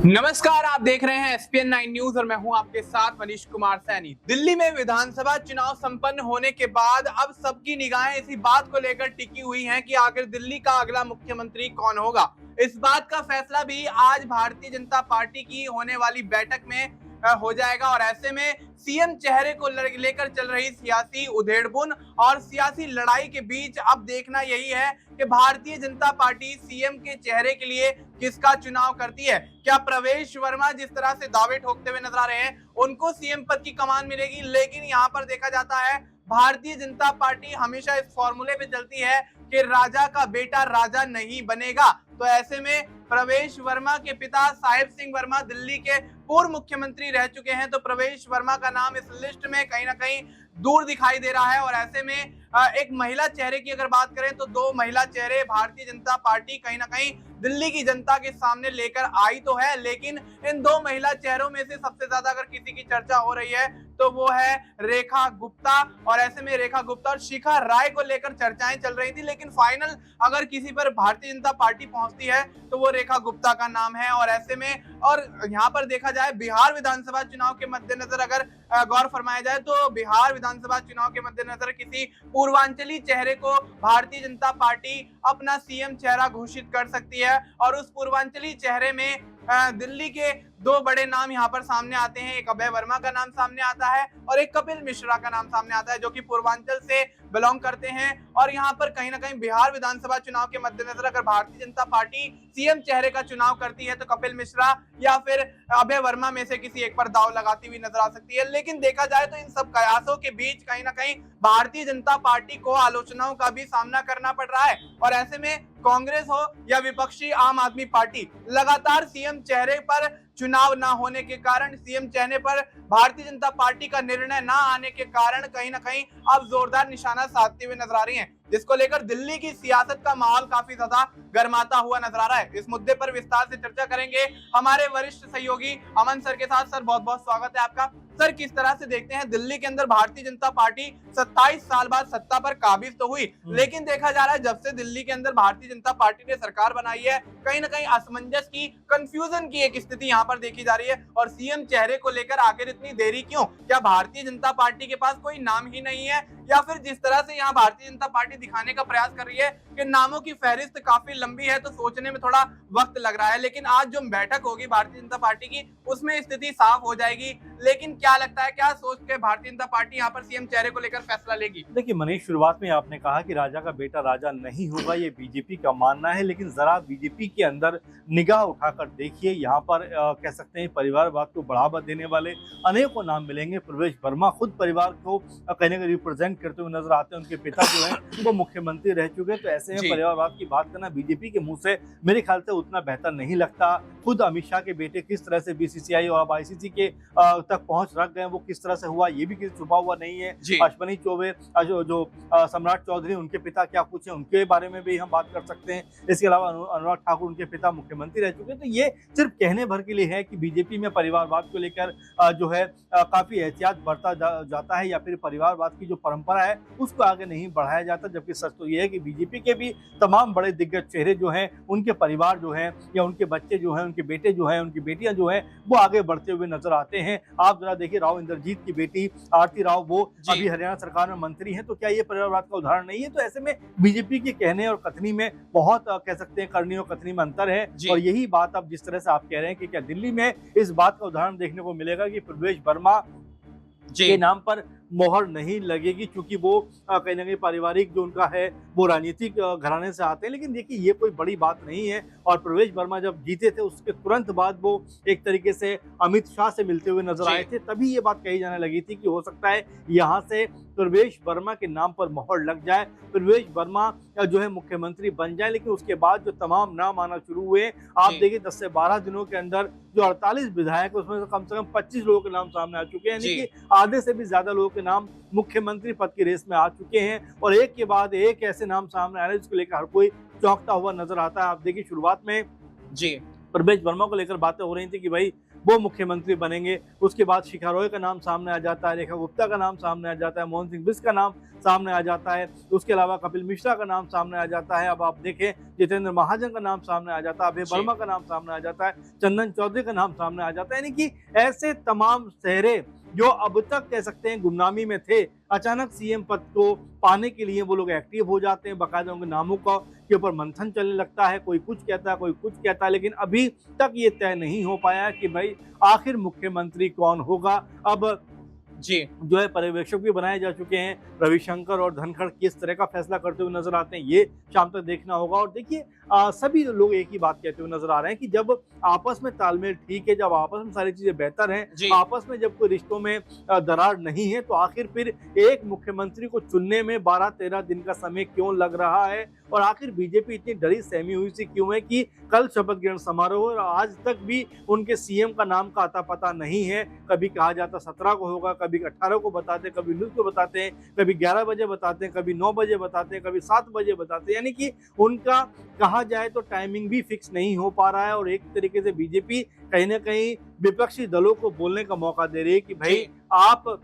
नमस्कार, आप देख रहे हैं एसपीएन 9 न्यूज और मैं हूं आपके साथ मनीष कुमार सैनी। दिल्ली में विधानसभा चुनाव संपन्न होने के बाद अब सबकी निगाहें इसी बात को लेकर टिकी हुई हैं कि आखिर दिल्ली का अगला मुख्यमंत्री कौन होगा। इस बात का फैसला भी आज भारतीय जनता पार्टी की होने वाली बैठक में हो जाएगा और ऐसे में सीएम चेहरे को लेकर चल रही सियासी उधेड़बुन और सियासी लड़ाई के बीच अब देखना यही है कि भारतीय जनता पार्टी सीएम के चेहरे के लिए किसका चुनाव करती है। क्या प्रवेश वर्मा जिस तरह से दावे ठोकते हुए नजर आ रहे हैं उनको सीएम पद की कमान मिलेगी, लेकिन यहाँ पर देखा जाता है भारतीय जनता पार्टी हमेशा इस फॉर्मूले पे चलती है कि राजा का बेटा राजा नहीं बनेगा। तो ऐसे में प्रवेश वर्मा के पिता साहिब सिंह वर्मा दिल्ली के पूर्व मुख्यमंत्री रह चुके हैं, तो प्रवेश वर्मा का नाम इस लिस्ट में कहीं ना कहीं दूर दिखाई दे रहा है। और ऐसे में एक महिला चेहरे की अगर बात करें तो दो महिला चेहरे भारतीय जनता पार्टी कहीं ना कहीं दिल्ली की जनता के सामने लेकर आई तो है, लेकिन इन दो महिला चेहरों में से सबसे ज्यादा अगर किसी की चर्चा हो रही है तो वो है रेखा गुप्ता। और ऐसे में रेखा गुप्ता और शिखा राय को लेकर चर्चाएं चल रही थी, लेकिन फाइनल अगर किसी पर भारतीय जनता पार्टी पहुंचती है तो वो रेखा गुप्ता का नाम है। और ऐसे में और यहाँ पर देखा जाए बिहार विधानसभा चुनाव के मद्देनजर अगर गौर फरमाया जाए तो बिहार विधानसभा चुनाव के मद्देनजर किसी पूर्वांचली चेहरे को भारतीय जनता पार्टी अपना सीएम चेहरा घोषित कर सकती है। और उस पूर्वांचली चेहरे में दिल्ली के दो बड़े नाम यहाँ पर सामने आते हैं। एक अभय वर्मा का नाम सामने आता है और एक कपिल मिश्रा का नाम सामने आता है, जो कि पूर्वांचल से बिलोंग करते हैं। और यहाँ पर कहीं ना कहीं बिहार विधानसभा चुनाव के मद्देनजर अगर भारतीय जनता पार्टी सीएम चेहरे का चुनाव करती है तो कपिल मिश्रा या फिर अभय वर्मा में से किसी एक पर दाव लगाती हुई नजर आ सकती है। लेकिन देखा जाए तो इन सब कयासों के बीच कहीं ना कहीं भारतीय जनता पार्टी को आलोचनाओं का भी सामना करना पड़ रहा है। और ऐसे में कांग्रेस हो या विपक्षी आम आदमी पार्टी लगातार सीएम चेहरे पर चुनाव ना होने के कारण, सीएम चेहरे पर भारतीय जनता पार्टी का निर्णय ना आने के कारण कहीं ना कहीं अब जोरदार निशाना साधते हुए नजर आ रही हैं, जिसको लेकर दिल्ली की सियासत का माहौल काफी ज्यादा गर्माता हुआ नजर आ रहा है। इस मुद्दे पर विस्तार से चर्चा करेंगे हमारे वरिष्ठ सहयोगी अमन सर के साथ। सर बहुत बहुत स्वागत है आपका। सर किस तरह से देखते हैं दिल्ली के अंदर भारतीय जनता पार्टी 27 साल बाद सत्ता पर काबिज तो हुई, लेकिन देखा जा रहा है जब से दिल्ली के अंदर भारतीय जनता पार्टी ने सरकार बनाई है कहीं ना कहीं असमंजस की, कंफ्यूजन की एक स्थिति यहाँ पर देखी जा रही है। और सीएम चेहरे को लेकर आखिर इतनी देरी क्यों? क्या भारतीय जनता पार्टी के पास कोई नाम ही नहीं है, या फिर जिस तरह से यहाँ भारतीय जनता पार्टी दिखाने का प्रयास कर रही है कि नामों की फहरिस्त काफी लंबी है तो सोचने में थोड़ा वक्त लग रहा है, लेकिन आज जो बैठक होगी भारतीय जनता पार्टी की उसमें स्थिति साफ हो जाएगी। लेकिन क्या लगता है, क्या सोच के भारतीय जनता पार्टी यहाँ पर सीएम चेहरे को लेकर फैसला लेगी? देखिए मनीष, शुरुआत में आपने कहा कि राजा का बेटा राजा नहीं होगा, ये बीजेपी का मानना है, लेकिन जरा बीजेपी के अंदर निगाह उठाकर देखिए। यहाँ पर कह सकते हैं परिवारवाद को बढ़ावा देने वाले अनेकों नाम मिलेंगे। प्रवेश वर्मा खुद परिवार को कहीं ना कहीं रिप्रेजेंट करते हुए नजर आते हैं। उनके पिता जो है वो मुख्यमंत्री रह चुके हैं, तो ऐसे में परिवारवाद की बात करना बीजेपी के मुंह से मेरे ख्याल से उतना बेहतर नहीं लगता। खुद अमित शाह के बेटे किस तरह से बीसीसीआई और अब आईसीसी के तक पहुंच रख गए, वो किस तरह से हुआ ये भी किसी छुपा हुआ नहीं है। अश्विनी चौबे जो सम्राट चौधरी उनके पिता क्या कुछ है, उनके बारे में भी हम बात कर सकते हैं। इसके अलावा अनुराग ठाकुर उनके पिता मुख्यमंत्री रह चुके हैं। तो ये सिर्फ कहने भर के लिए है कि बीजेपी में परिवारवाद को लेकर जो है काफी एहतियात बरता जाता है, या फिर परिवारवाद की जो परंपरा है उसको आगे नहीं बढ़ाया जाता। जबकि सच तो ये है कि बीजेपी के भी तमाम बड़े दिग्गज चेहरे जो हैं, उनके परिवार जो हैं या उनके बच्चे जो हैं, उनके बेटे जो हैं, उनकी बेटियां जो हैं, वो आगे बढ़ते हुए नजर आते हैं। आप जरा देखिए, राव इंद्रजीत की बेटी आरती राव वो अभी हरियाणा सरकार में मंत्री हैं, तो क्या ये परिवारवाद का उदाहरण नहीं है? तो ऐसे में बीजेपी के कहने और कथनी में बहुत कह सकते हैं करनी और कथनी में अंतर है। और यही बात अब जिस तरह से आप कह रहे हैं कि क्या दिल्ली में इस बात का उदाहरण देखने को मिलेगा कि प्रवेश वर्मा के नाम पर मोहर नहीं लगेगी, क्योंकि वो कहीं ना कहीं पारिवारिक जो उनका है वो राजनीतिक घराने से आते हैं। लेकिन देखिए ये कोई बड़ी बात नहीं है। और प्रवेश वर्मा जब जीते थे उसके तुरंत बाद वो एक तरीके से अमित शाह से मिलते हुए नजर आए थे, तभी ये बात कही जाने लगी थी कि हो सकता है यहाँ से प्रवेश वर्मा के नाम पर मोहर लग जाए, प्रवेश वर्मा जो है मुख्यमंत्री बन जाए। लेकिन उसके बाद जो तमाम नाम आना शुरू हुए, आप देखिए 10 से 12 दिनों के अंदर जो 48 विधायक उसमें से कम 25 लोगों के नाम सामने आ चुके हैं, यानी कि आधे से भी ज्यादा लोगों के नाम मुख्यमंत्री पद की रेस में आ चुके हैं। और एक के बाद एक ऐसे नाम सामने आ रहे हैं जिसको लेकर हर कोई चौंकता हुआ नजर आता है। आप देखिए शुरुआत में प्रवेश वर्मा को लेकर बातें हो रही थी कि भाई वो मुख्यमंत्री बनेंगे। उसके बाद शिखा रॉय का नाम सामने आ जाता है, रेखा गुप्ता का नाम सामने आ जाता है, मोहन सिंह बिष्ट का नाम सामने आ जाता है, उसके अलावा कपिल मिश्रा का नाम सामने आ जाता है। अब आप देखें जितेंद्र महाजन का नाम सामने आ जाता है, अभय वर्मा का नाम सामने आ जाता है, चंदन चौधरी का नाम सामने आ जाता है। यानी कि ऐसे तमाम चेहरे जो अब तक कह सकते हैं गुमनामी में थे, अचानक सीएम पद को पाने के लिए वो लोग एक्टिव हो जाते हैं। बाकायदा उनके नामों का के ऊपर मंथन चलने लगता है, कोई कुछ कहता है, कोई कुछ कहता है, लेकिन अभी तक ये तय नहीं हो पाया कि भाई आखिर मुख्यमंत्री कौन होगा। अब जी जो है पर्यवेक्षक भी बनाए जा चुके हैं, रविशंकर और धनखड़ किस तरह का फैसला करते हुए नजर आते हैं ये शाम तक देखना होगा। और देखिए सभी लोग एक ही बात कहते हुए नजर आ रहे हैं कि जब आपस में तालमेल ठीक है, जब आपस में सारी चीजें बेहतर हैं, आपस में जब कोई रिश्तों में दरार नहीं है, तो आखिर फिर एक मुख्यमंत्री को चुनने में 12-13 दिन का समय क्यों लग रहा है। और आखिर बीजेपी इतनी डरी सहमी हुई सी क्यों है कि कल शपथ ग्रहण समारोह और आज तक भी उनके सीएम का नाम का अता पता नहीं है। कभी कहा जाता 17 को होगा, कभी 18 को बताते हैं, कभी 19 को बताते हैं, कभी 11 बजे बताते हैं, कभी 9 बजे बताते हैं, कभी 7 बजे बताते हैं। यानी कि उनका कहा जाए तो टाइमिंग भी फिक्स नहीं हो पा रहा है। और एक तरीके से बीजेपी कहीं ना कहीं विपक्षी दलों को बोलने का मौका दे रही है कि भाई आप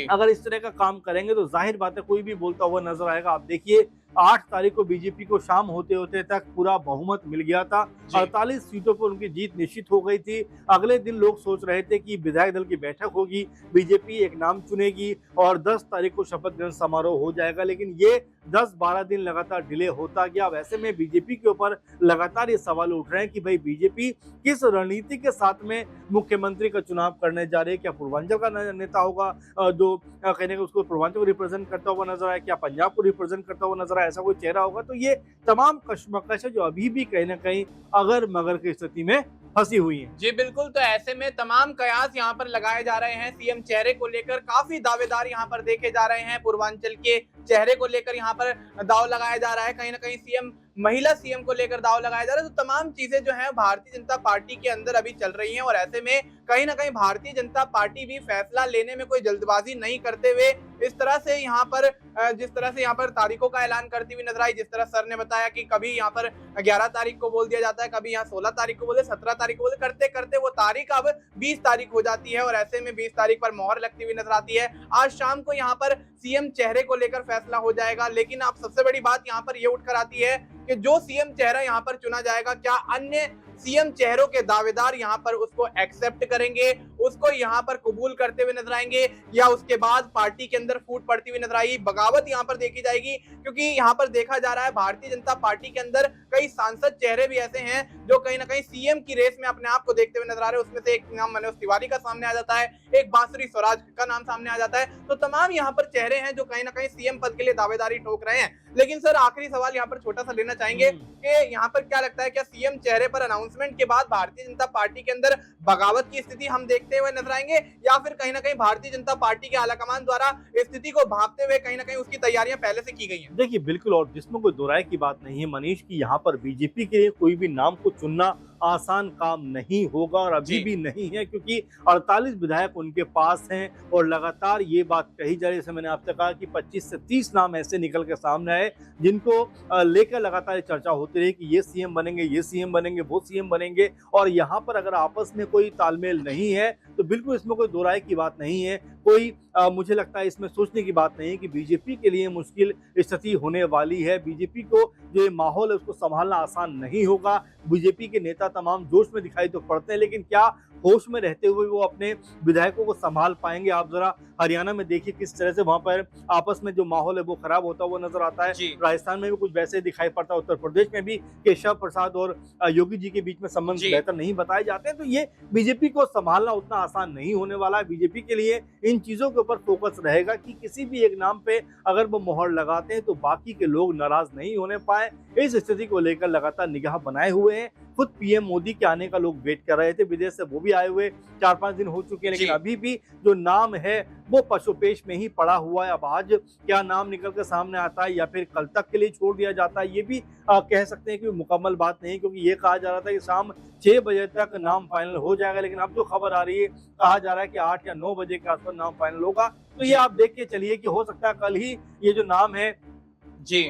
अगर इस तरह का काम करेंगे तो जाहिर बात है कोई भी बोलता हुआ नजर आएगा। आप देखिए 8 तारीख को बीजेपी को शाम होते होते तक पूरा बहुमत मिल गया था, 48 सीटों पर उनकी जीत निश्चित हो गई थी। अगले दिन लोग सोच रहे थे कि विधायक दल की बैठक होगी, बीजेपी एक नाम चुनेगी और 10 तारीख को शपथ ग्रहण समारोह हो जाएगा, लेकिन ये 10-12 दिन लगातार डिले होता गया। अब ऐसे में बीजेपी के ऊपर लगातार ये सवाल उठ रहे हैं कि भाई बीजेपी किस रणनीति के साथ में मुख्यमंत्री का चुनाव करने जा रही है। क्या पूर्वांचल का नेता होगा जो कहने का उसको पूर्वांचल को रिप्रेजेंट करता हुआ नजर आए, क्या पंजाब को रिप्रेजेंट करता हुआ नजर आए, ऐसा कोई चेहरा होगा। तो ये तमाम कश्मकश है जो अभी भी कहीं ना कहीं अगर मगर की स्थिति में फंसी हुई है। जी बिल्कुल, तो ऐसे में तमाम कयास यहाँ पर लगाए जा रहे हैं सीएम चेहरे को लेकर। काफी दावेदार यहाँ पर देखे जा रहे हैं, पूर्वांचल के चेहरे को लेकर यहाँ पर दाव लगाया जा रहा है, कहीं ना कहीं सीएम महिला सीएम को लेकर दाव लगाया जा रहा है। तो तमाम चीजें जो है भारतीय जनता पार्टी के अंदर अभी चल रही हैं और ऐसे में कहीं ना कहीं भारतीय जनता पार्टी भी फैसला लेने में कोई जल्दबाजी नहीं करते हुए इस तरह से यहाँ पर जिस तरह से यहाँ पर तारीखों का ऐलान करती हुई नजर आई। जिस तरह सर ने बताया कि कभी यहाँ पर 11 तारीख को बोल दिया जाता है, कभी यहाँ 16 तारीख को बोले, 17 तारीख को बोले, करते करते वो तारीख अब 20 तारीख हो जाती है और ऐसे में 20 तारीख पर मोहर लगती हुई नजर आती है। आज शाम को यहाँ पर सीएम चेहरे को लेकर फैसला हो जाएगा, लेकिन अब सबसे बड़ी बात यहाँ पर ये उठकर आती है कि जो सीएम चेहरा यहाँ पर चुना जाएगा, क्या अन्य सीएम चेहरों के दावेदार यहाँ पर उसको एक्सेप्ट करेंगे, उसको यहाँ पर कबूल करते हुए नजर आएंगे, या उसके बाद पार्टी के अंदर फूट पड़ती हुई नजर आएगी, बगावत यहाँ पर देखी जाएगी। क्योंकि यहाँ पर देखा जा रहा है भारतीय जनता पार्टी के अंदर कई सांसद चेहरे भी ऐसे हैं जो कहीं ना कहीं सीएम की रेस में अपने आप को देखते हुए नजर आ रहे हैं। उसमें से एक नाम मनोज तिवारी का सामने आ जाता है, एक बांसुरी स्वराज का नाम सामने आ जाता है। तो तमाम यहाँ पर चेहरे हैं जो कहीं ना कहीं सीएम पद के लिए दावेदारी ठोक रहे हैं। लेकिन सर आखिरी सवाल यहाँ पर छोटा सा लेना चाहेंगे कि यहाँ पर क्या लगता है, क्या सीएम चेहरे पर अनाउंसमेंट के बाद भारतीय जनता पार्टी के अंदर बगावत की स्थिति हम देखते हुए नजर आएंगे, या फिर कहीं ना कहीं भारतीय जनता पार्टी के आलाकमान द्वारा स्थिति को भांपते हुए कहीं ना कहीं उसकी तैयारियां पहले से की गई हैं? देखिए बिल्कुल, और जिसमें कोई दो राय की बात नहीं है मनीष की यहाँ पर बीजेपी के लिए कोई भी नाम को चुनना आसान काम नहीं होगा और अभी भी नहीं है, क्योंकि 48 विधायक उनके पास हैं और लगातार ये बात कही जा रही है। जैसे मैंने आपसे कहा कि 25 से 30 नाम ऐसे निकल के सामने आए जिनको लेकर लगातार चर्चा होती रही कि ये सीएम बनेंगे, ये सीएम बनेंगे, वो सीएम बनेंगे। और यहाँ पर अगर आपस में कोई तालमेल नहीं है तो बिल्कुल इसमें कोई दो राय की बात नहीं है। कोई मुझे लगता है इसमें सोचने की बात नहीं है कि बीजेपी के लिए मुश्किल स्थिति होने वाली है। बीजेपी को जो माहौल है उसको संभालना आसान नहीं होगा। बीजेपी के नेता तमाम जोश में दिखाई तो पड़ते हैं, लेकिन क्या होश में रहते हुए वो अपने विधायकों को संभाल पाएंगे? आप जरा हरियाणा में देखिए किस तरह से वहां पर आपस में जो माहौल है वो खराब होता हुआ नजर आता है। राजस्थान में भी कुछ वैसे दिखाई पड़ता है, उत्तर प्रदेश में भी केशव प्रसाद और योगी जी के बीच में संबंध बेहतर नहीं बताए जाते हैं। तो ये बीजेपी को संभालना उतना आसान नहीं होने वाला है। बीजेपी के लिए इन चीजों के ऊपर फोकस रहेगा कि किसी भी एक नाम पे अगर वो मोहर लगाते हैं तो बाकी के लोग नाराज नहीं होने पाए। इस स्थिति को लेकर लगातार निगाह बनाए हुए हैं। खुद पीएम मोदी के आने का लोग वेट कर रहे थे, विदेश से वो भी आए हुए 4-5 दिन हो चुके हैं, लेकिन अभी भी जो नाम है वो पशुपेश में ही पड़ा हुआ है। अब आज क्या नाम निकल कर सामने आता है या फिर कल तक के लिए छोड़ दिया जाता है, ये भी कह सकते हैं कि मुकम्मल बात नहीं, क्योंकि ये कहा जा रहा था कि शाम 6 बजे तक नाम फाइनल हो जाएगा, लेकिन अब जो खबर आ रही है कहा जा रहा है कि 8 या 9 बजे के आसपास नाम फाइनल होगा। तो ये आप देख के चलिए कि हो सकता है कल ही ये जो नाम है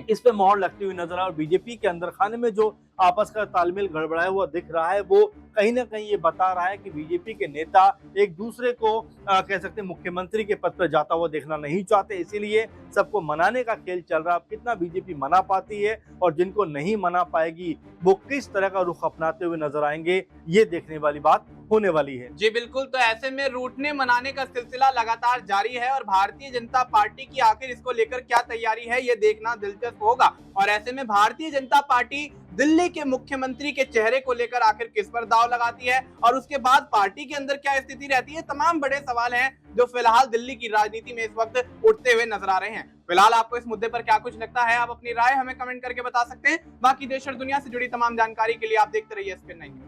इस पे मोहर लगती हुई नजर आए। और बीजेपी के अंदर खाने में जो आपस का तालमेल गड़बड़ाया हुआ दिख रहा है, वो कहीं ना कहीं ये बता रहा है कि बीजेपी के नेता एक दूसरे को कह सकते हैं मुख्यमंत्री के पद पर जाता हुआ देखना नहीं चाहते, इसीलिए सबको मनाने का खेल चल रहा है। अब कितना बीजेपी मना पाती है और जिनको नहीं मना पाएगी वो किस तरह का रुख अपनाते हुए नजर आएंगे, ये देखने वाली बात होने वाली है। जी बिल्कुल, तो ऐसे में रूठने मनाने का सिलसिला लगातार जारी है और भारतीय जनता पार्टी की आखिर इसको लेकर क्या तैयारी है ये देखना दिलचस्प होगा। और ऐसे में भारतीय जनता पार्टी दिल्ली के मुख्यमंत्री के चेहरे को लेकर आखिर किस पर दांव लगाती है और उसके बाद पार्टी के अंदर क्या स्थिति रहती है, तमाम बड़े सवाल हैं जो फिलहाल दिल्ली की राजनीति में इस वक्त उठते हुए नजर आ रहे हैं। फिलहाल आपको इस मुद्दे पर क्या कुछ लगता है, आप अपनी राय हमें कमेंट करके बता सकते हैं। बाकी देश और दुनिया से जुड़ी तमाम जानकारी के लिए आप देखते रहिए SPN9 न्यूज।